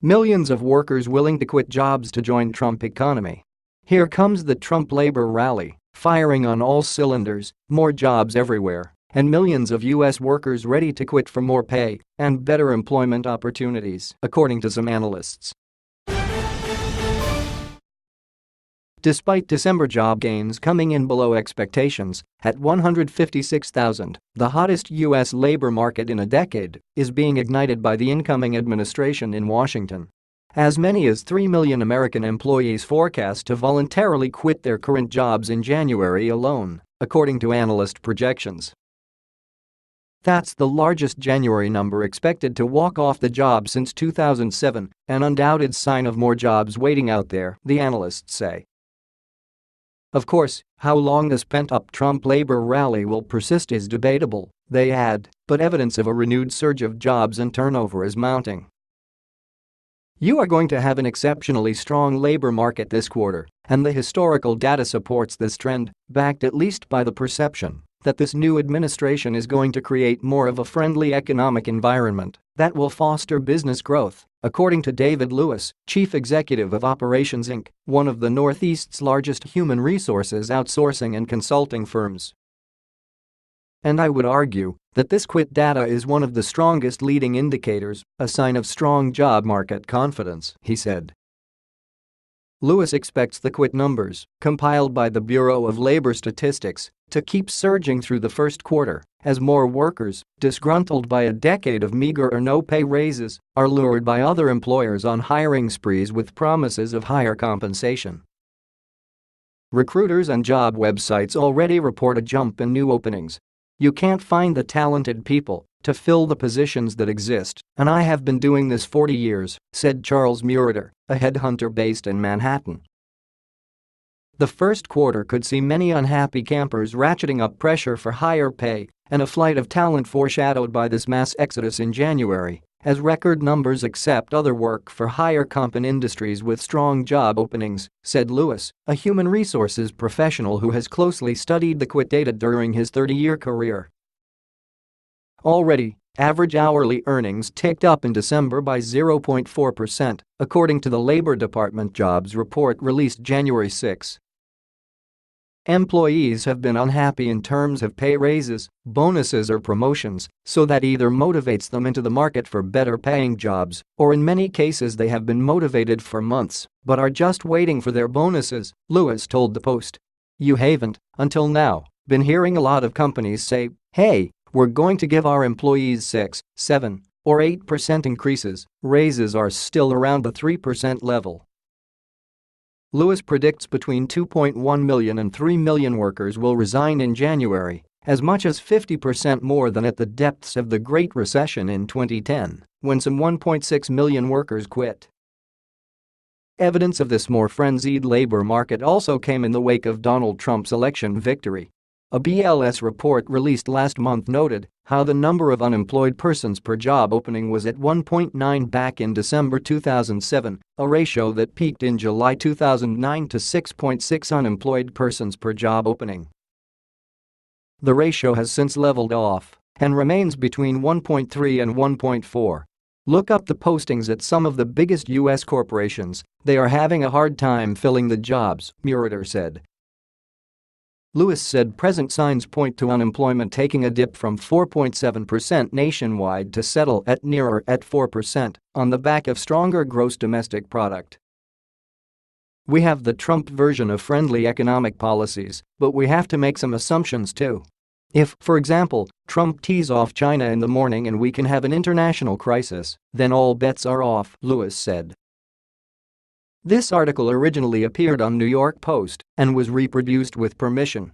Millions of workers willing to quit jobs to join Trump economy. Here comes the Trump labor rally, firing on all cylinders, more jobs everywhere, and millions of U.S. workers ready to quit for more pay and better employment opportunities, according to some analysts. Despite December job gains coming in below expectations, at 156,000, the hottest U.S. labor market in a decade is being ignited by the incoming administration in Washington. As many as 3 million American employees forecast to voluntarily quit their current jobs in January alone, according to analyst projections. That's the largest January number expected to walk off the job since 2007, an undoubted sign of more jobs waiting out there, the analysts say. Of course, how long this pent-up Trump labor rally will persist is debatable, they add, but evidence of a renewed surge of jobs and turnover is mounting. You are going to have an exceptionally strong labor market this quarter, and the historical data supports this trend, backed at least by the perception that this new administration is going to create more of a friendly economic environment that will foster business growth, according to David Lewis, chief executive of Operations Inc., one of the Northeast's largest human resources outsourcing and consulting firms. And I would argue that this quit data is one of the strongest leading indicators, a sign of strong job market confidence, he said. Lewis expects the quit numbers, compiled by the Bureau of Labor Statistics, to keep surging through the first quarter as more workers, disgruntled by a decade of meager or no pay raises, are lured by other employers on hiring sprees with promises of higher compensation. Recruiters and job websites already report a jump in new openings. You can't find the talented people to fill the positions that exist, and I have been doing this 40 years, said Charles Murader, a headhunter based in Manhattan. The first quarter could see many unhappy campers ratcheting up pressure for higher pay and a flight of talent foreshadowed by this mass exodus in January, as record numbers accept other work for higher comp in industries with strong job openings, said Lewis, a human resources professional who has closely studied the quit data during his 30-year career. Already, average hourly earnings ticked up in December by 0.4%, according to the Labor Department jobs report released January 6. Employees have been unhappy in terms of pay raises, bonuses or promotions, so that either motivates them into the market for better paying jobs, or in many cases they have been motivated for months but are just waiting for their bonuses, Lewis told the Post. You haven't, until now, been hearing a lot of companies say, hey, we're going to give our employees 6, 7, or 8% increases. Raises are still around the 3% level. Lewis predicts between 2.1 million and 3 million workers will resign in January, as much as 50% more than at the depths of the Great Recession in 2010, when some 1.6 million workers quit. Evidence of this more frenzied labor market also came in the wake of Donald Trump's election victory. A BLS report released last month noted how the number of unemployed persons per job opening was at 1.9 back in December 2007, a ratio that peaked in July 2009 to 6.6 unemployed persons per job opening. The ratio has since leveled off and remains between 1.3 and 1.4. Look up the postings at some of the biggest U.S. corporations, they are having a hard time filling the jobs, Murader said. Lewis said present signs point to unemployment taking a dip from 4.7% nationwide to settle at nearer at 4% on the back of stronger gross domestic product. We have the Trump version of friendly economic policies, but we have to make some assumptions too. If, for example, Trump tees off China in the morning and we can have an international crisis, then all bets are off, Lewis said. This article originally appeared on New York Post and was reproduced with permission